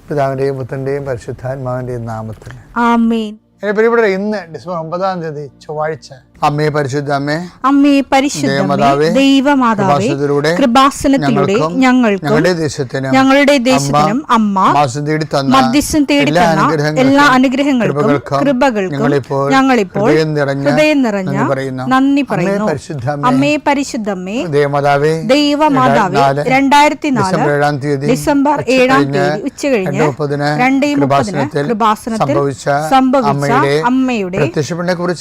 പിതാവിൻ്റെയും പുത്രൻ്റെയും പരിശുദ്ധാത്മാവിൻ്റെയും നാമത്തിൽ ആമേൻ. പ്രിയപ്പെട്ടവരെ, ഇന്ന് ഡിസംബർ 9 ചൊവ്വാഴ്ച. അമ്മേ പരിശുദ്ധ അമ്മേ, അമ്മേ പരിശുദ്ധമേ, ദൈവമാതാവേ, കൃപാസനത്തിലൂടെ ഞങ്ങൾക്കും ഞങ്ങളുടെ ദേശത്തിനും അമ്മ മധ്യസ്ഥം തേടിത്തന്ന എല്ലാ അനുഗ്രഹങ്ങൾക്കും കൃപകൾക്കും ഞങ്ങളിപ്പോൾ ഹൃദയം നിറഞ്ഞ നന്ദി പറയുന്നു. അമ്മേ പരിശുദ്ധമേ, ദൈവമാതാവേ, 2004 ഡിസംബർ 7 ഉച്ചകഴിഞ്ഞ് 2:30 കൃപാസനത്തിൽ സംഭവിച്ച അമ്മയുടെ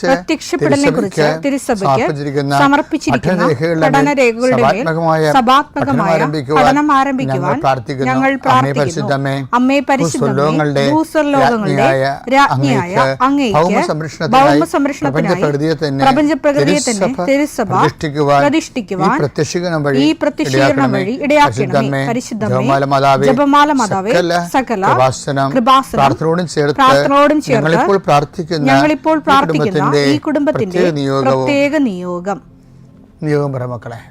പ്രത്യക്ഷപ്പെടലിനെ കുറിച്ച് തിരുസഭയ്ക്ക് സമർപ്പിച്ചിരിക്കുന്ന പഠനരേഖകളുടെ മേൽ സഭാത്മകമായ പഠനം ആരംഭിക്കുവാൻ ഞങ്ങൾ പ്രാർത്ഥിക്കുന്നു. അമ്മേ പരിശുദ്ധമേ, ഭൂസ്വർലോകങ്ങളുടെ രാജ്ഞിയായ അങ്ങേയ്ക്ക് ഭൗമസംരക്ഷണത്തിനായി പ്രപഞ്ചപ്രകൃതിയെ തന്നെ തിരുസഭ പ്രതിഷ്ഠിക്കുവാൻ ഈ പ്രത്യക്ഷീകരണം വഴി ഇടയാക്കണമേ. പരിശുദ്ധമേ, ജപമാല മാതാവേ, സകല കൃപാസനം പ്രാർത്ഥനയോടും ചേർത്ത് ഞങ്ങളിപ്പോൾ പ്രാർത്ഥിക്കുന്ന ഈ കുടുംബത്തിന്റെ പ്രത്യേക നിയോഗം മക്കളെ.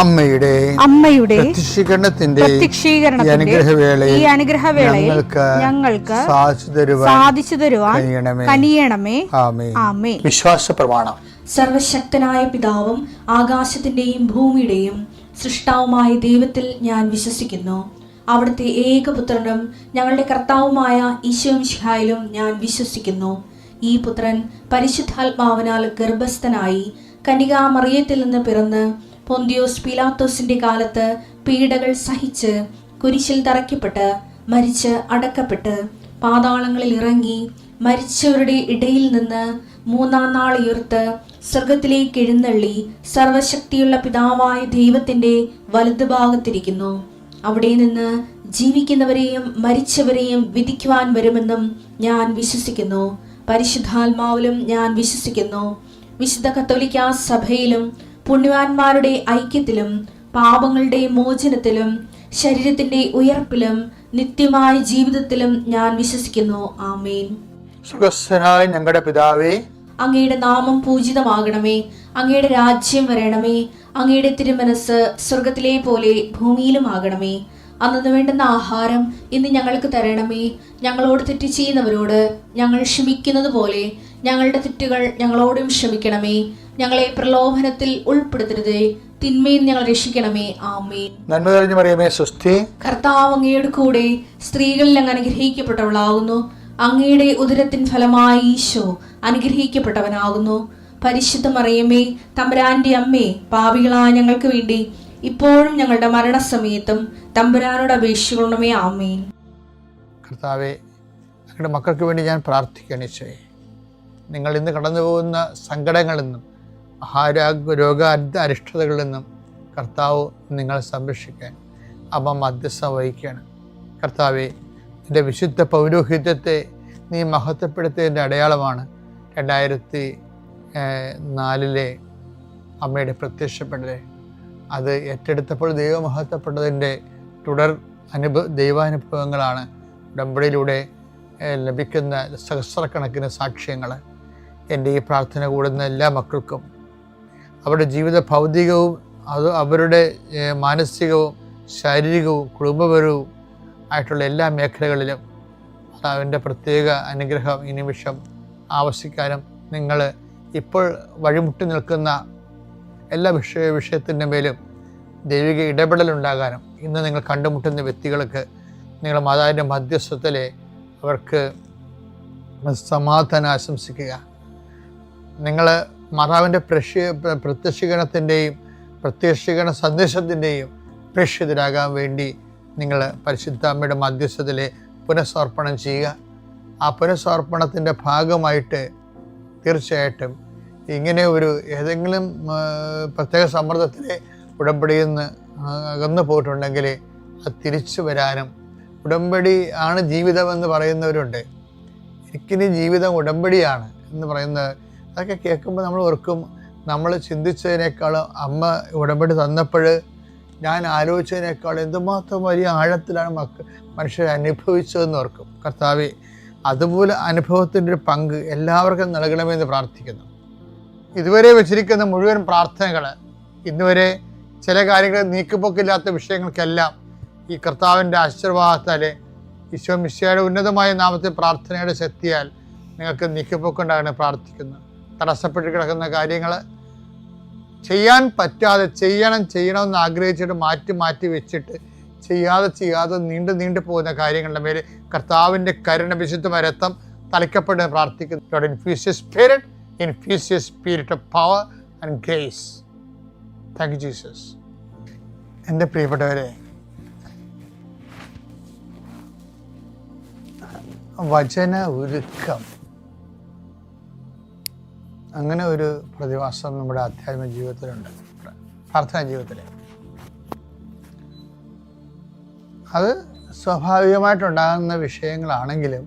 അമ്മയുടെ പ്രത്യക്ഷീകരണത്തിന്റെ ഈ അനുഗ്രഹവേളയിൽ ഞങ്ങൾക്ക് സാധിച്ചു തരുവാൻ കനിയണമേ. ആമേൻ. വിശ്വാസ പ്രമാണം. സർവശക്തനായ പിതാവും ആകാശത്തിന്റെയും ഭൂമിയുടെയും സൃഷ്ടാവുമായ ദൈവത്തിൽ ഞാൻ വിശ്വസിക്കുന്നു. അവിടുത്തെ ഏകപുത്രനും ഞങ്ങളുടെ കർത്താവുമായ ഈശോമിശിഹായിലും ഞാൻ വിശ്വസിക്കുന്നു. ഈ പുത്രൻ പരിശുദ്ധാത്മാവിനാൽ ഗർഭസ്ഥനായി കന്യകാമറിയത്തിൽ നിന്ന് പിറന്ന് പൊന്തിയോസ് പീലാത്തോസിന്റെ കാലത്ത് പീഡകൾ സഹിച്ച് കുരിശിൽ തറയ്ക്കപ്പെട്ട് മരിച്ച് അടക്കപ്പെട്ട് പാതാളങ്ങളിൽ ഇറങ്ങി മരിച്ചവരുടെ ഇടയിൽ നിന്ന് 3-ാം നാൾ ഉയർത്ത് സ്വർഗത്തിലേക്ക് എഴുന്നള്ളി സർവശക്തിയുള്ള പിതാവായ ദൈവത്തിന്റെ വലതുഭാഗത്തിരിക്കുന്നു. അവിടെ നിന്ന് ജീവിക്കുന്നവരെയും മരിച്ചവരെയും വിധിക്കുവാൻ വരുമെന്നും ഞാൻ വിശ്വസിക്കുന്നു. പരിശുദ്ധാത്മാവിലും ഞാൻ വിശ്വസിക്കുന്നു. വിശുദ്ധ കത്തോലിക്കാ സഭയിലും പുണ്യവാന്മാരുടെ ഐക്യത്തിലും പാപങ്ങളുടെ മോചനത്തിലും ശരീരത്തിന്റെ ഉയർപ്പിലും നിത്യമായ ജീവിതത്തിലും ഞാൻ വിശ്വസിക്കുന്നു. ആമേൻ. സ്വർഗ്ഗസ്ഥനായ ഞങ്ങളുടെ പിതാവേ, അങ്ങയുടെ നാമം പൂജിതമാകണമേ. അങ്ങയുടെ രാജ്യം വരണമേ. അങ്ങയുടെ തിരുമനസ് സ്വർഗത്തിലെ പോലെ ഭൂമിയിലും ആകണമേ. അന്നു വേണ്ടുന്ന ആഹാരം ഇന്ന് ഞങ്ങൾക്ക് തരണമേ. ഞങ്ങളോട് തെറ്റ് ചെയ്യുന്നവരോട് ഞങ്ങൾ ക്ഷമിക്കുന്നത് പോലെ ഞങ്ങളുടെ തെറ്റുകൾ ഞങ്ങളോടും ക്ഷമിക്കണമേ. ഞങ്ങളെ പ്രലോഭനത്തിൽ ഉൾപ്പെടുത്തരുതേ, തിന്മയിൽ ഞങ്ങൾ രക്ഷിക്കണമേ. ആമേൻ. നന്മ നിറഞ്ഞ മറിയമേ, സ്വസ്തി. കർത്താവ് അങ്ങയുടെ കൂടെ സ്ത്രീകളിൽ അങ്ങ് അനുഗ്രഹിക്കപ്പെട്ടവളാകുന്നു. അങ്ങയുടെ ഉദരത്തിൻ ഫലമായി ഈശോ അനുഗ്രഹിക്കപ്പെട്ടവനാകുന്നു. പരിശുദ്ധ മറിയമേ, തമ്പുരാന്റെ അമ്മേ, പാപികളായ ഞങ്ങൾക്ക് വേണ്ടി ഇപ്പോഴും ഞങ്ങളുടെ മരണസമയത്തും തമ്പുരാനോട് അപേക്ഷിക്കണമേ. ആമേൻ. കർത്താവേ, ഞങ്ങളുടെ മക്കൾക്ക് വേണ്ടി ഞാൻ പ്രാർത്ഥിക്കണേ. നിങ്ങൾ ഇന്ന് കടന്നു പോകുന്ന സങ്കടങ്ങളിൽ നിന്നും രോഗ അരിഷ്ടതകളിൽ നിന്നും കർത്താവ് നിങ്ങളെ സംരക്ഷിക്കാൻ അമ്മ മധ്യസ്ഥം വഹിക്കുകയാണ്. കർത്താവെ, എൻ്റെ വിശുദ്ധ പൗരോഹിത്യത്തെ നീ മഹത്വപ്പെടുത്തിയതിൻ്റെ അടയാളമാണ് 2004 അമ്മയുടെ പ്രത്യക്ഷപ്പെടൽ. അത് ഏറ്റെടുത്തപ്പോൾ ദൈവമഹത്വപ്പെട്ടതിൻ്റെ തുടർ ദൈവാനുഭവങ്ങളാണ് ഉടമ്പടിയിലൂടെ ലഭിക്കുന്ന സഹസ്രക്കണക്കിന് സാക്ഷ്യങ്ങൾ. എൻ്റെ ഈ പ്രാർത്ഥന കൂടുന്ന എല്ലാ മക്കൾക്കും അവരുടെ ജീവിത ഭൗതികവും അവരുടെ മാനസികവും ശാരീരികവും കുടുംബപരവും ആയിട്ടുള്ള എല്ലാ മേഖലകളിലും അവൻ്റെ പ്രത്യേക അനുഗ്രഹം ഈ നിമിഷം ആവശ്യിക്കാനും നിങ്ങൾ ഇപ്പോൾ വഴിമുട്ടി നിൽക്കുന്ന എല്ലാ വിഷയത്തിൻ്റെ മേലും ദൈവിക ഇടപെടലുണ്ടാകാനും ഇന്ന് നിങ്ങൾ കണ്ടുമുട്ടുന്ന വ്യക്തികൾക്ക് നിങ്ങൾ മാതാവിൻ്റെ മധ്യസ്ഥത്തിലെ അവർക്ക് സമാധാനം ആശംസിക്കുക. നിങ്ങൾ മാതാവിൻ്റെ പ്രത്യക്ഷീകരണത്തിൻ്റെയും പ്രത്യക്ഷീകരണ സന്ദേശത്തിൻ്റെയും പ്രേക്ഷിതരാകാൻ വേണ്ടി നിങ്ങൾ പരിശുദ്ധ അമ്മയുടെ മധ്യസ്ഥതയിൽ പുനഃസമർപ്പണം ചെയ്യുക. ആ പുനഃസമർപ്പണത്തിൻ്റെ ഭാഗമായിട്ട് തീർച്ചയായിട്ടും ഇങ്ങനെ ഒരു ഏതെങ്കിലും പ്രത്യേക സമ്മർദ്ദത്തിലെ ഉടമ്പടിയിൽ നിന്ന് അകന്നു പോയിട്ടുണ്ടെങ്കിൽ അത് തിരിച്ചു വരാനും, ഉടമ്പടി ആണ് ജീവിതമെന്ന് പറയുന്നവരുണ്ട്. എനിക്കിനി ജീവിതം ഉടമ്പടിയാണ് എന്ന് പറയുന്നത്, അതൊക്കെ കേൾക്കുമ്പോൾ നമ്മൾ ഓർക്കും, നമ്മൾ ചിന്തിച്ചതിനേക്കാളും അമ്മ ഉടമ്പടി തന്നപ്പോൾ ഞാൻ ആലോചിച്ചതിനേക്കാളും എന്തുമാത്രം വലിയ ആഴത്തിലാണ് മനുഷ്യർ അനുഭവിച്ചതെന്ന് ഓർക്കും. കർത്താവേ, അതുപോലെ അനുഭവത്തിൻ്റെ ഒരു പങ്ക് എല്ലാവർക്കും നൽകണമെന്ന് പ്രാർത്ഥിക്കുന്നു. ഇതുവരെ വെച്ചിരിക്കുന്ന മുഴുവൻ പ്രാർത്ഥനകൾ, ഇന്നുവരെ ചില കാര്യങ്ങൾ നീക്കുപോക്കില്ലാത്ത വിഷയങ്ങൾക്കെല്ലാം ഈ കർത്താവിൻ്റെ ആശീർവാദത്താൽ, ഈശോ മിശിഹായുടെ ഉന്നതമായ നാമത്തിൽ പ്രാർത്ഥനയുടെ ശക്തിയാൽ നിങ്ങൾക്ക് നീക്കുപോക്കുണ്ടാകണം പ്രാർത്ഥിക്കുന്നു. തടസ്സപ്പെട്ട് കിടക്കുന്ന കാര്യങ്ങൾ, ചെയ്യാൻ പറ്റാതെ ചെയ്യണമെന്ന് ആഗ്രഹിച്ചിട്ട് മാറ്റി വെച്ചിട്ട് ചെയ്യാതെ നീണ്ടു പോകുന്ന കാര്യങ്ങളുടെ മേലെ കർത്താവിൻ്റെ കരുണ വിശുദ്ധമായ രക്തം തളിക്കപ്പെട്ട് പ്രാർത്ഥിക്കുന്നു. God infuse your spirit, infuse your spirit of power and grace. Thank you, Jesus. എൻ്റെ പ്രിയപ്പെട്ടവരെ, വചന ഒരുക്കം, അങ്ങനെ ഒരു പ്രതിഭാസം നമ്മുടെ ആധ്യാത്മിക ജീവിതത്തിലുണ്ട്, പ്രാർത്ഥനാ ജീവിതത്തിൽ. അത് സ്വാഭാവികമായിട്ടുണ്ടാകുന്ന വിഷയങ്ങളാണെങ്കിലും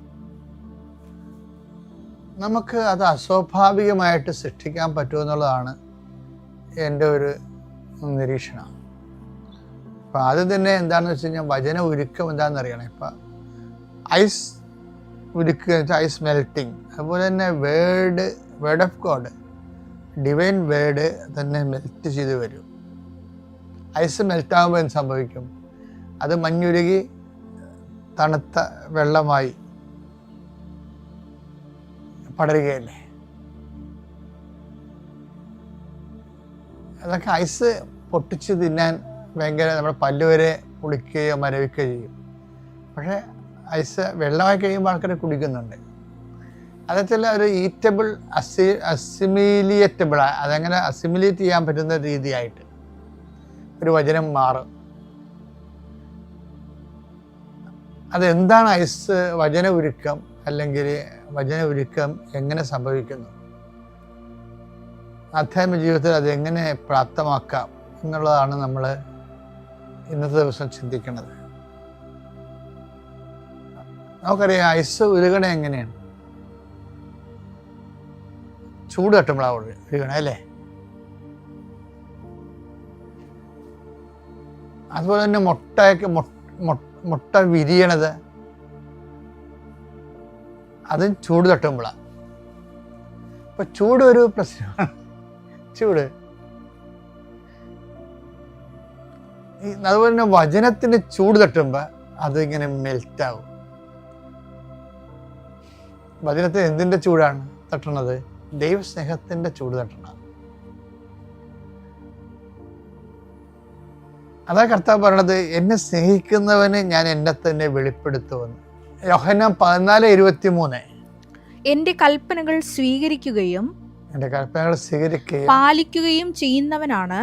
നമുക്ക് അത് അസ്വാഭാവികമായിട്ട് സൃഷ്ടിക്കാൻ പറ്റുമെന്നുള്ളതാണ് എൻ്റെ ഒരു നിരീക്ഷണം. അപ്പം ആദ്യം തന്നെ എന്താണെന്ന് വെച്ച് കഴിഞ്ഞാൽ വചന ഒരുക്കം എന്താണെന്ന് അറിയണം. ഇപ്പം ഐസ് ഉരുക്കുക എന്ന് വെച്ചാൽ ഐസ് മെൽറ്റിങ്. അതുപോലെ തന്നെ word of God, divine word തന്നെ മെൽറ്റ് ചെയ്ത് വരും. ഐസ് മെൽറ്റാകുമ്പോൾ എന്ത് സംഭവിക്കും? അത് മഞ്ഞുരുകി തണുത്ത വെള്ളമായി പടരുകയല്ലേ. അതൊക്കെ ഐസ് പൊട്ടിച്ച് തിന്നാൻ ഭയങ്കര, നമ്മുടെ പല്ലുവരെ പുളിക്കുകയോ മരവിക്കുകയോ ചെയ്യും. പക്ഷേ ഐസ് വെള്ളമായി കഴിയുമ്പോൾ ആൾക്കാർ കുടിക്കുന്നുണ്ട്. അതെച്ചാൽ ഒരു ഈറ്റബിൾ അസിമിലിയേറ്റബിൾ, അതങ്ങനെ അസിമിലേറ്റ് ചെയ്യാൻ പറ്റുന്ന രീതിയായിട്ട് ഒരു വചനം മാറും. അതെന്താണ് ഐസ് വചന ഉരുക്കം, അല്ലെങ്കിൽ വചന ഉരുക്കം എങ്ങനെ സംഭവിക്കുന്നു, ആധ്യാത്മിക ജീവിതത്തിൽ അതെങ്ങനെ പ്രാപ്തമാക്കാം എന്നുള്ളതാണ് നമ്മൾ ഇന്നത്തെ ദിവസം ചിന്തിക്കുന്നത്. നമുക്കറിയാം, ഐസ് ഉരുകണ എങ്ങനെയാണ്? ചൂട് തട്ടുമ്പോഴാണ് ഉരുകണ അല്ലേ. അതുപോലെ തന്നെ മുട്ട വിരിയണത് അതും ചൂട് തട്ടുമ്പോഴാണ്. അപ്പൊ ചൂട് ഒരു പ്രശ്നമാണ്. ചൂട് അതുപോലെ തന്നെ വചനത്തിന് ചൂട് തട്ടുമ്പോൾ അതിങ്ങനെ മെൽറ്റാവും. വചനത്തിന് എന്തിൻ്റെ ചൂടാണ് തട്ടണത്? ദൈവസ്നേഹത്തിൻ്റെ ചൂട് തട്ടണം. അതാ കർത്താവ് പറയണത്, എന്നെ സ്നേഹിക്കുന്നവന് ഞാൻ എന്നെ തന്നെ വെളിപ്പെടുത്തുമെന്ന്. യോഹന്നാൻ 14:23. എന്റെ കൽപ്പനകൾ സ്വീകരിക്കുകയും പാലിക്കുകയും ചെയ്യുന്നവനാണ്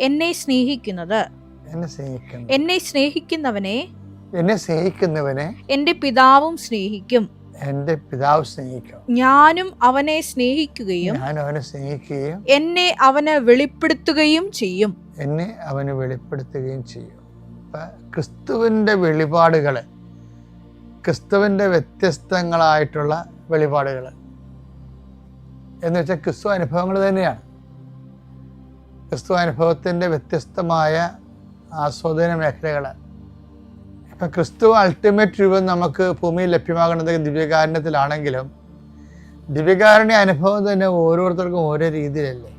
എന്നെ സ്നേഹിക്കുന്നത്. എന്നെ സ്നേഹിക്കുന്നവനെ എന്റെ പിതാവും സ്നേഹിക്കും. ഞാനും അവനെ സ്നേഹിക്കുകയും എന്നെ അവന് വെളിപ്പെടുത്തുകയും ചെയ്യും. ക്രിസ്തുവിൻ്റെ വെളിപാടുകൾ, ക്രിസ്തുവിൻ്റെ വ്യത്യസ്തങ്ങളായിട്ടുള്ള വെളിപാടുകൾ എന്ന് വെച്ചാൽ ക്രിസ്തു അനുഭവങ്ങൾ തന്നെയാണ്. ക്രിസ്തു അനുഭവത്തിൻ്റെ വ്യത്യസ്തമായ ആസ്വാദന മേഖലകൾ. ഇപ്പം ക്രിസ്തു അൾട്ടിമേറ്റ് രൂപം നമുക്ക് ഭൂമിയിൽ ലഭ്യമാകുന്നത് ദിവ്യകാരുണ്യത്തിലാണെങ്കിലും ദിവ്യകാരുണ്യ അനുഭവം തന്നെ ഓരോരുത്തർക്കും ഓരോ രീതിയിലല്ലേ.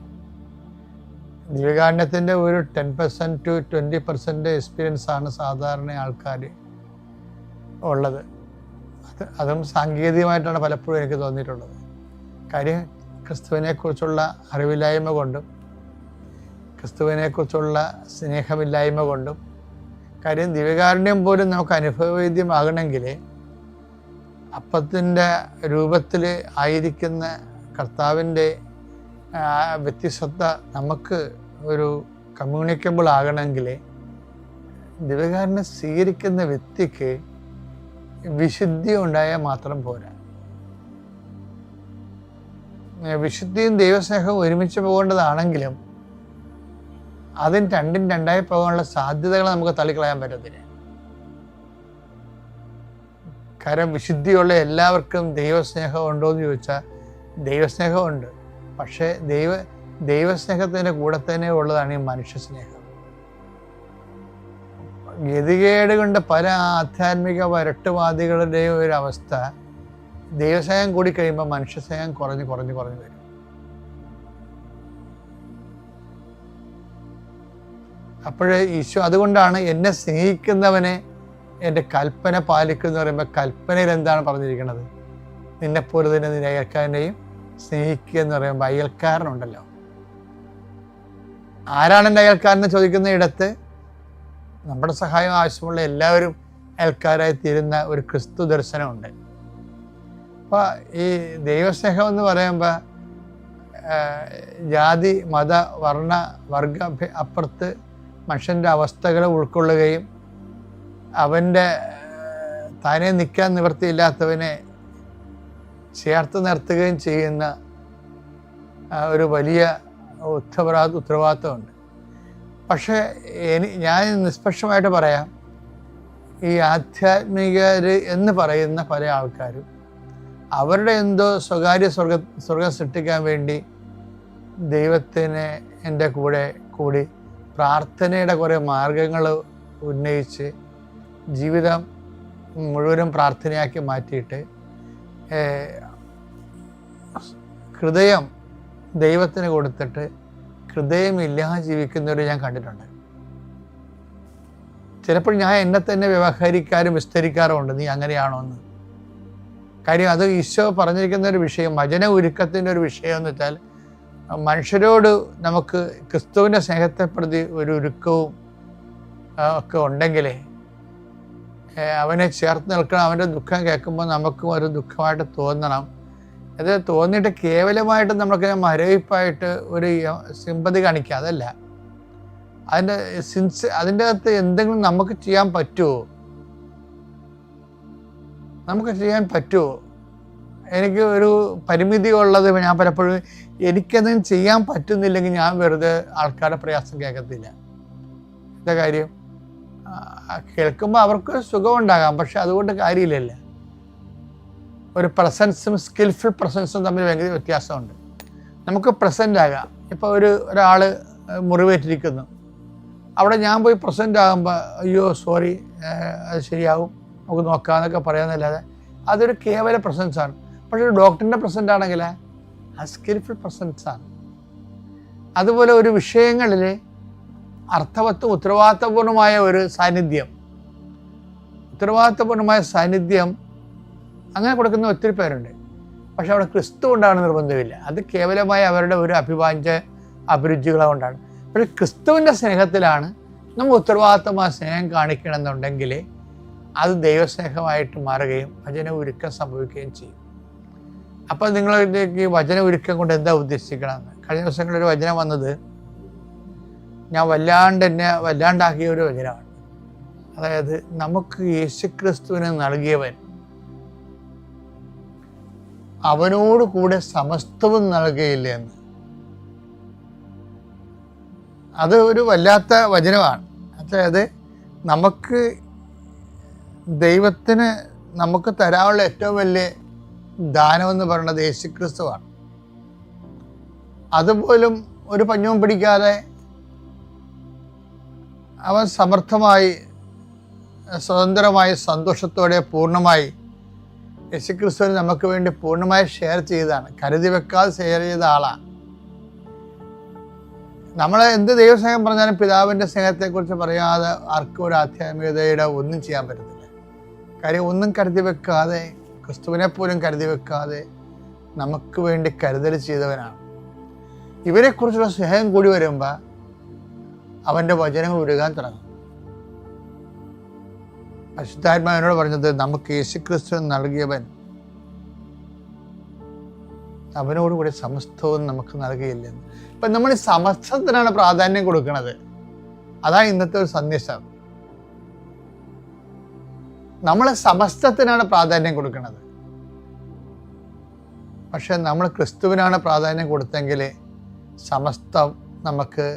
ദിവ്യകാരുണ്യത്തിൻ്റെ ഒരു 10% to 20% എക്സ്പീരിയൻസ് ആണ് സാധാരണ ആൾക്കാർ ഉള്ളത്. അതും സാങ്കേതികമായിട്ടാണ് പലപ്പോഴും എനിക്ക് തോന്നിയിട്ടുള്ളത്. കാര്യം ക്രിസ്തുവിനെക്കുറിച്ചുള്ള അറിവില്ലായ്മ കൊണ്ടും ക്രിസ്തുവിനെക്കുറിച്ചുള്ള സ്നേഹമില്ലായ്മ കൊണ്ടും. കാര്യം ദിവ്യകാരുണ്യം പോലും നമുക്ക് അനുഭവവേദ്യമാകണമെങ്കിൽ അപ്പത്തിൻ്റെ രൂപത്തിൽ ആയിരിക്കുന്ന കർത്താവിൻ്റെ വ്യത്യസ്തത നമുക്ക് ഒരു കമ്മ്യൂണിക്കബിൾ ആകണമെങ്കിൽ ദിവ്യകാരുണ്യം സ്വീകരിക്കുന്ന വ്യക്തിക്ക് വിശുദ്ധി ഉണ്ടായാൽ മാത്രം പോരാ. വിശുദ്ധിയും ദൈവസ്നേഹവും ഒരുമിച്ച് പോകേണ്ടതാണെങ്കിലും അതിന് രണ്ടും രണ്ടായി പോകാനുള്ള സാധ്യതകൾ നമുക്ക് തള്ളിക്കളയാൻ പറ്റത്തില്ല. കാരണം വിശുദ്ധിയുള്ള എല്ലാവർക്കും ദൈവസ്നേഹം ഉണ്ടോ എന്ന് ചോദിച്ചാൽ ദൈവസ്നേഹമുണ്ട്. പക്ഷേ ദൈവസ്നേഹത്തിൻ്റെ കൂടെ തന്നെ ഉള്ളതാണ് ഈ മനുഷ്യസ്നേഹം. ഗതികേട് കൊണ്ട് പല ആധ്യാത്മിക വരട്ടുവാദികളുടെയും ഒരു അവസ്ഥ, ദൈവസ്നേഹം കൂടി കഴിയുമ്പോൾ മനുഷ്യസ്നേഹം കുറഞ്ഞ് വരും. അപ്പോഴേ ഈശോ അതുകൊണ്ടാണ് എന്നെ സ്നേഹിക്കുന്നവനെ എൻ്റെ കൽപ്പന പാലിക്കുമെന്ന് പറയുമ്പോൾ കൽപ്പനയിൽ എന്താണ് പറഞ്ഞിരിക്കുന്നത്? നിന്നെപ്പോലെ തന്നെ നിന്റെ അയൽക്കാരനെയും സ്നേഹിക്കുക എന്ന് പറയുമ്പോൾ അയൽക്കാരനുണ്ടല്ലോ. ആരാണ് എൻ്റെ അയൽക്കാരനെ ചോദിക്കുന്ന ഇടത്ത് നമ്മുടെ സഹായം ആവശ്യമുള്ള എല്ലാവരും അയൽക്കാരായി തീരുന്ന ഒരു ക്രിസ്തു ദർശനമുണ്ട്. അപ്പോൾ ഈ ദൈവസ്നേഹം എന്ന് പറയുമ്പോൾ ജാതി മത വർണ്ണ വർഗ അപ്പുറത്ത് മനുഷ്യൻ്റെ അവസ്ഥകളെ ഉൾക്കൊള്ളുകയും അവൻ്റെ താനെ നിൽക്കാൻ നിവൃത്തിയില്ലാത്തവനെ ചേർത്ത് നിർത്തുകയും ചെയ്യുന്ന ഒരു വലിയ ഉത്തരവാദിത്വമുണ്ട്. പക്ഷേ ഞാൻ നിഷ്പക്ഷമായിട്ട് പറയാം, ഈ ആധ്യാത്മികർ എന്ന് പറയുന്ന പല ആൾക്കാരും അവരുടെ എന്തോ സ്വകാര്യ സ്വർഗം സൃഷ്ടിക്കാൻ വേണ്ടി ദൈവത്തിന് എൻ്റെ കൂടെ കൂടി പ്രാർത്ഥനയുടെ കുറേ മാർഗങ്ങൾ ഉന്നയിച്ച് ജീവിതം മുഴുവനും പ്രാർത്ഥനയാക്കി മാറ്റിയിട്ട് ഹൃദയം ദൈവത്തിന് കൊടുത്തിട്ട് ഹൃദയമില്ലാതെ ജീവിക്കുന്നവരെ ഞാൻ കണ്ടിട്ടുണ്ട്. ചിലപ്പോൾ ഞാൻ എന്നെ തന്നെ വ്യവഹരിക്കാനും വിസ്തരിക്കാറുമുണ്ട്, നീ അങ്ങനെയാണോ എന്ന്. കാര്യം അത് ഈശോ പറഞ്ഞിരിക്കുന്ന ഒരു വിഷയം, വചന ഒരുക്കത്തിൻ്റെ ഒരു വിഷയം എന്ന് വെച്ചാൽ മനുഷ്യരോട് നമുക്ക് ക്രിസ്തുവിൻ്റെ സ്നേഹത്തെ പ്രതി ഒരു ഒരുക്കവും ഒക്കെ ഉണ്ടെങ്കിലേ അവനെ ചേർത്ത് നിൽക്കണം. അവൻ്റെ ദുഃഖം കേൾക്കുമ്പോൾ നമുക്കും ഒരു ദുഃഖമായിട്ട് തോന്നണം. അത് തോന്നിയിട്ട് കേവലമായിട്ട് നമുക്ക് മരവിപ്പായിട്ട് ഒരു സിമ്പതി കാണിക്കുക, അതല്ല. അതിൻ്റെ അകത്ത് എന്തെങ്കിലും നമുക്ക് ചെയ്യാൻ പറ്റുമോ? എനിക്ക് ഒരു പരിമിതി ഉള്ളത് ഞാൻ പലപ്പോഴും എനിക്കതും ചെയ്യാൻ പറ്റുന്നില്ലെങ്കിൽ ഞാൻ വെറുതെ ആൾക്കാരുടെ പ്രയാസം കേൾക്കത്തില്ല. എന്താ കാര്യം? കേൾക്കുമ്പോൾ അവർക്ക് സുഖമുണ്ടാകാം, പക്ഷെ അതുകൊണ്ട് കാര്യമില്ലല്ല. ഒരു പ്രസൻസും സ്കിൽഫുൾ പ്രസൻസും തമ്മിൽ ഭയങ്കര വ്യത്യാസമുണ്ട്. നമുക്ക് പ്രസൻ്റ് ആകാം. ഇപ്പോൾ ഒരാൾ മുറിവേറ്റിരിക്കുന്നു, അവിടെ ഞാൻ പോയി പ്രസൻ്റ് ആകുമ്പോൾ അയ്യോ സോറി അത് ശരിയാവും നമുക്ക് നോക്കാമെന്നൊക്കെ പറയാമെന്നല്ലാതെ അതൊരു കേവല പ്രസൻസാണ്. പക്ഷേ ഒരു ഡോക്ടറിൻ്റെ പ്രസൻ്റ് ആണെങ്കിൽ ആ സ്കിൽഫുൾ പ്രസൻസാണ്. അതുപോലെ ഒരു വിഷയങ്ങളിൽ അർത്ഥവത്തും ഉത്തരവാദിത്തപൂർണമായ ഒരു സാന്നിധ്യം അങ്ങനെ കൊടുക്കുന്ന ഒത്തിരി പേരുണ്ട്. പക്ഷെ അവിടെ ക്രിസ്തു കൊണ്ടാണ് നിർബന്ധമില്ല. അത് കേവലമായ അവരുടെ ഒരു അഭിരുചികളെ കൊണ്ടാണ്. പക്ഷേ ക്രിസ്തുവിൻ്റെ സ്നേഹത്തിലാണ് നമ്മൾ ഉത്തരവാദിത്തമായ സ്നേഹം കാണിക്കണമെന്നുണ്ടെങ്കിൽ അത് ദൈവസ്നേഹമായിട്ട് മാറുകയും വചന ഒരുക്കം സംഭവിക്കുകയും ചെയ്യും. അപ്പോൾ നിങ്ങളിലേക്ക് വചന ഒരുക്കം കൊണ്ട് എന്താ ഉദ്ദേശിക്കണമെന്ന് കഴിഞ്ഞ ദിവസങ്ങളിലൊരു വചനം വന്നത് ഞാൻ വല്ലാണ്ടാക്കിയ ഒരു വചനമാണ്. അതായത് നമുക്ക് യേശുക്രിസ്തുവിനെ നൽകിയവൻ അവനോട് കൂടെ സമസ്തവും നൽകുകയില്ല എന്ന്. അത് ഒരു വല്ലാത്ത വചനമാണ്. അതായത് നമുക്ക് ദൈവത്തിന് നമുക്ക് തരാനുള്ള ഏറ്റവും വലിയ ദാനമെന്ന് പറയുന്നത് യേശുക്രിസ്തുവാണ്. അതുപോലും ഒരു പഞ്ഞവും പിടിക്കാതെ അവൻ സമർത്ഥമായി സ്വതന്ത്രമായി സന്തോഷത്തോടെ പൂർണ്ണമായി യേശുക്രിസ്തുവിനെ നമുക്ക് വേണ്ടി പൂർണ്ണമായി ഷെയർ ചെയ്തതാണ്. കരുതി വെക്കാതെ ഷെയർ ചെയ്ത ആളാണ്. നമ്മൾ എന്ത് ദൈവസ്നേഹം പറഞ്ഞാലും പിതാവിൻ്റെ സ്നേഹത്തെക്കുറിച്ച് പറയാതെ ആർക്കും ഒരു ആധ്യാത്മികതയുടെ ഒന്നും ചെയ്യാൻ പറ്റത്തില്ല. കാര്യം ഒന്നും കരുതി വെക്കാതെ, ക്രിസ്തുവിനെ പോലും കരുതി വെക്കാതെ നമുക്ക് വേണ്ടി കരുതൽ ചെയ്തവനാണ്. ഇവരെക്കുറിച്ചുള്ള സ്നേഹം കൂടി വരുമ്പോൾ അവൻ്റെ വചനങ്ങൾ ഉരുകാൻ തുടങ്ങും. പരിശുദ്ധാത്മാവിനോട് പറഞ്ഞത് നമുക്ക് യേശുക്രിസ്തു നൽകിയവൻ അവനോടുകൂടി സമസ്തവും നമുക്ക് നൽകിയില്ലെന്ന്. ഇപ്പം നമ്മൾ ഈ സമസ്തത്തിനാണ് പ്രാധാന്യം കൊടുക്കുന്നത്. അതാണ് ഇന്നത്തെ ഒരു സന്ദേശം. നമ്മൾ സമസ്തത്തിനാണ് പ്രാധാന്യം കൊടുക്കുന്നത്. പക്ഷെ നമ്മൾ ക്രിസ്തുവിനാണ് പ്രാധാന്യം കൊടുത്തെങ്കിൽ സമസ്തം നമുക്ക്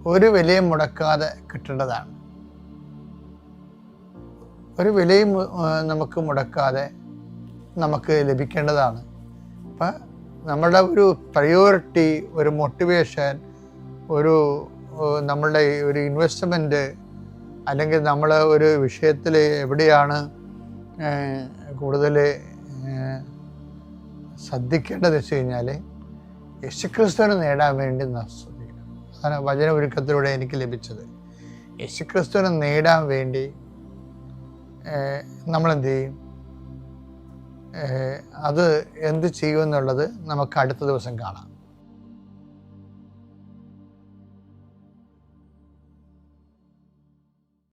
ഒരു വിലയും മുടക്കാതെ കിട്ടേണ്ടതാണ്. ഒരു വിലയും നമുക്ക് മുടക്കാതെ നമുക്ക് ലഭിക്കേണ്ടതാണ്. അപ്പം നമ്മളുടെ ഒരു പ്രയോറിറ്റി, ഒരു മോട്ടിവേഷൻ, നമ്മളുടെ ഒരു ഇൻവെസ്റ്റ്മെൻറ്റ്, അല്ലെങ്കിൽ നമ്മൾ ഒരു വിഷയത്തിൽ എവിടെയാണ് കൂടുതൽ ശ്രദ്ധിക്കേണ്ടതെന്ന് വെച്ച് കഴിഞ്ഞാൽ യേശുക്രിസ്തുവിനെ നേടാൻ വേണ്ടി ശ്രദ്ധിക്കണം. അതാണ് വചന ഒരുക്കത്തിലൂടെ എനിക്ക് ലഭിച്ചത്. യേശുക്രിസ്തുവിനെ നേടാൻ വേണ്ടി നമ്മളെന്ത് ചെയ്യും? അത് എന്ത് ചെയ്യുമെന്നുള്ളത് നമുക്ക് അടുത്ത ദിവസം കാണാം.